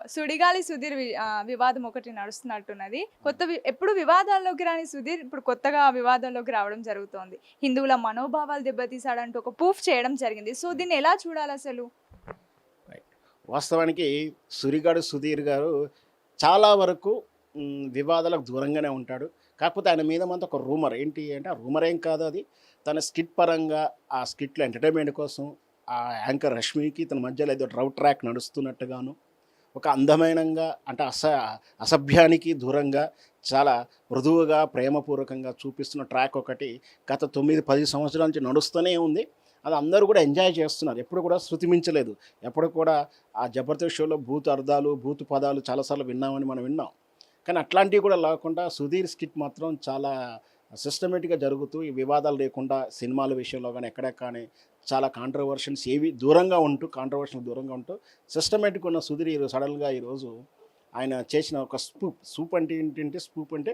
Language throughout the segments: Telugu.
సుడిగాలి సుధీర్ వివాదం ఒకటి నడుస్తున్నట్టున్నది. ఎప్పుడు వివాదాల్లోకి రాని సుధీర్ ఇప్పుడు కొత్తగా వివాదంలోకి రావడం జరుగుతోంది. హిందువుల మనోభావాలు దెబ్బతీశాడంటూ ఒక ప్రూఫ్ చేయడం జరిగింది. సో దీన్ని ఎలా చూడాలసలు? రైట్. వాస్తవానికి సురిగాడు సుధీర్ గారు చాలా వరకు వివాదాలకు దూరంగానే ఉంటాడు. కాకపోతే ఆయన మీద మాత్రం ఒక రూమర్ ఏంటి అంటే, ఆ రూమర్ ఏం కాదు అది. తన స్కిట్ పరంగా ఆ స్కిట్‌లో ఎంటర్‌టైన్‌మెంట్ కోసం ఆ యాంకర్ రష్మికి తన మధ్యలో ఏదో లవ్ ట్రాక్ నడుస్తున్నట్టుగాను, ఒక అందమైనంగా అంటే అసభ్యానికి దూరంగా చాలా మృదువుగా, ప్రేమపూర్వకంగా చూపిస్తున్న ట్రాక్ ఒకటి గత 9, 10 సంవత్సరాల నుంచి నడుస్తూనే ఉంది. అది అందరూ కూడా ఎంజాయ్ చేస్తున్నారు. ఎప్పుడు కూడా శృతి మించలేదు. ఎప్పుడు కూడా ఆ 'జబర్దస్త్' షోలో బూతు అర్థాలు, బూతు పదాలు చాలా సార్లు విన్నామని మనం విన్నాం. కానీ అట్లాంటివి కూడా లేకుండా సుధీర్ స్కిట్ మాత్రం చాలా సిస్టమేటిక్‌గా జరుగుతూ, ఈ వివాదాలు లేకుండా సినిమాల విషయంలో గానీ, ఎక్కడ కానీ చాలా కాంట్రోవర్షియల్స్ ఏవి దూరంగా ఉంటూ, దూరంగా ఉంటూ సిస్టమేటిక్‌గా ఉన్న సుధీర్ సడన్‌గా ఈరోజు ఆయన చేసిన ఒక స్పూప్ అంటే ఏంటంటే, స్పూప్ అంటే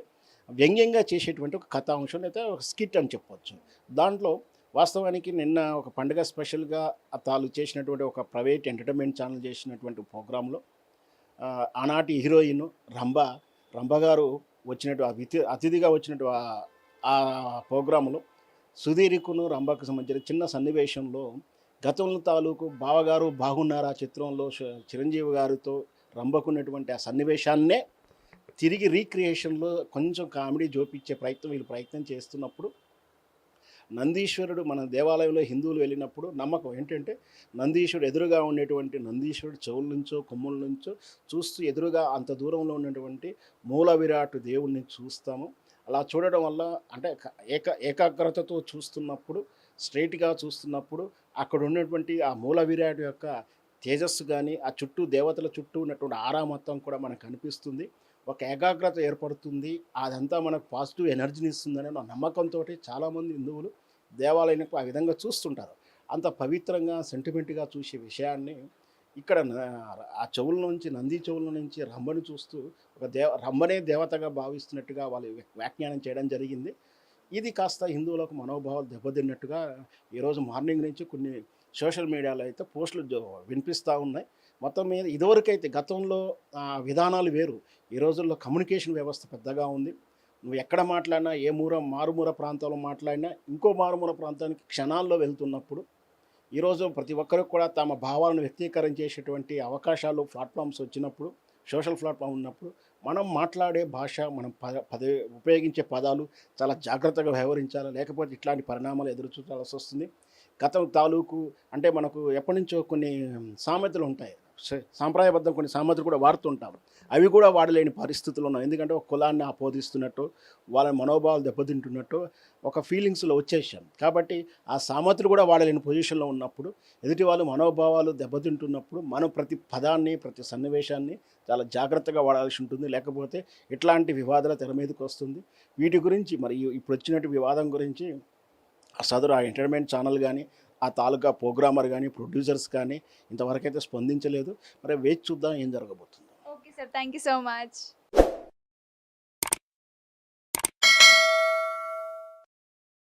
వ్యంగ్యంగా చేసేటువంటి ఒక కథాంశం లేదా ఒక స్కిట్ అని చెప్పొచ్చు. దాంట్లో వాస్తవానికి నిన్న ఒక పండుగ స్పెషల్‌గా తాను చేసినటువంటి ఒక ప్రైవేట్ ఎంటర్‌టైన్‌మెంట్ ఛానల్ చేసినటువంటి ప్రోగ్రామ్‌లో ఆనాటి హీరోయిన్ రంభ గారు వచ్చినట్టు అతిథిగా వచ్చినట్టు ఆ ప్రోగ్రాంలో సుధీర్‌కును రంభకు సంబంధించిన చిన్న సన్నివేశంలో గతంలో తాలూకు బావగారు బాగున్నారా చిత్రంలో చిరంజీవి గారితో రంభకున్నటువంటి ఆ సన్నివేశాన్నే తిరిగి రీక్రియేషన్‌లో కొంచెం కామెడీ జోపించే వీళ్ళు ప్రయత్నం చేస్తున్నప్పుడు, నందీశ్వరుడు మన దేవాలయంలో హిందువులు వెళ్ళినప్పుడు నమ్మకం ఏంటంటే, నందీశ్వరుడు ఎదురుగా ఉండేటువంటి నందీశ్వరుడు చెవుల నుంచో కొమ్ముల నుంచో చూస్తూ ఎదురుగా అంత దూరంలో ఉన్నటువంటి మూల విరాట్ దేవుణ్ణి చూస్తాము. అలా చూడడం వల్ల అంటే ఏకాగ్రతతో చూస్తున్నప్పుడు, స్ట్రెయిట్‌గా చూస్తున్నప్పుడు అక్కడ ఉన్నటువంటి ఆ మూల విరాట్ యొక్క తేజస్సు కానీ, ఆ చుట్టూ దేవతల చుట్టూ ఉన్నటువంటి ఆరా మొత్తం కూడా మనకు కనిపిస్తుంది. ఒక ఏకాగ్రత ఏర్పడుతుంది. అదంతా మనకు పాజిటివ్ ఎనర్జీని ఇస్తుందనే నమ్మకంతోటి చాలామంది హిందువులు దేవాలయానికి ఆ విధంగా చూస్తుంటారు. అంత పవిత్రంగా, సెంటిమెంట్‌గా చూసే విషయాన్ని ఇక్కడ ఆ చెవుల నుంచి, నంది చెవుల నుంచి రంభను చూస్తూ ఒక రంభనే దేవతగా భావిస్తున్నట్టుగా వాళ్ళు వ్యాఖ్యానం చేయడం జరిగింది. ఇది కాస్త హిందువులకు మనోభావాలు దెబ్బతిన్నట్టుగా ఈరోజు మార్నింగ్ నుంచి కొన్ని సోషల్ మీడియాలో అయితే పోస్టులు వినిపిస్తూ ఉన్నాయి. మొత్తం మీద ఇదివరకైతే గతంలో విధానాలు వేరు. ఈ రోజుల్లో కమ్యూనికేషన్ వ్యవస్థ పెద్దగా ఉంది. నువ్వు ఎక్కడ మాట్లాడినా, మారుమూల ప్రాంతంలో మాట్లాడినా, ఇంకో మారుమూల ప్రాంతానికి క్షణాల్లో వెళ్తున్నప్పుడు, ఈరోజు ప్రతి ఒక్కరికి కూడా తమ భావాలను వ్యక్తీకరణ చేసేటువంటి అవకాశాలు, ప్లాట్‌ఫామ్స్ వచ్చినప్పుడు, సోషల్ ప్లాట్‌ఫామ్ ఉన్నప్పుడు, మనం మాట్లాడే భాష, మనం ఉపయోగించే పదాలు చాలా జాగ్రత్తగా వ్యవహరించాలి. లేకపోతే ఇట్లాంటి పరిణామాలు ఎదురు చూడాల్సొస్తుంది. గతం తాలూకు అంటే మనకు ఎప్పటినుంచో కొన్ని సామెతలు ఉంటాయి. సాంప్రదాయబద్ధం కొన్ని సామెతలు కూడా వాడుతుంటాం. అవి కూడా వాడలేని పరిస్థితులు ఉన్నాయి. ఎందుకంటే ఒక కులాన్ని ఆపోదిస్తున్నట్టు, వాళ్ళ మనోభావాలు దెబ్బతింటున్నట్టు ఒక ఫీలింగ్స్‌లో వచ్చేసాం. కాబట్టి ఆ సామెతలు కూడా వాడలేని పొజిషన్‌లో ఉన్నప్పుడు, ఎదుటి వాళ్ళ మనోభావాలు దెబ్బతింటున్నప్పుడు, మనం ప్రతి పదాన్ని, ప్రతి సన్నివేశాన్ని చాలా జాగ్రత్తగా వాడాల్సి ఉంటుంది. లేకపోతే ఇట్లాంటి వివాదాల తెర మీదకొస్తుంది. వీటి గురించి మరి ఇప్పుడు వచ్చినట్టు వివాదం గురించి ఆ ఎంటర్‌టైన్‌మెంట్ ఛానల్ గానీ, ఆ తాలూకా ప్రోగ్రామర్ గానీ, ప్రొడ్యూసర్స్ కానీ ఇంతవరకైతే స్పందించలేదు. మరి వేచి చూద్దాం ఏం జరగబోతుందో. Okay sir. Thank you so much.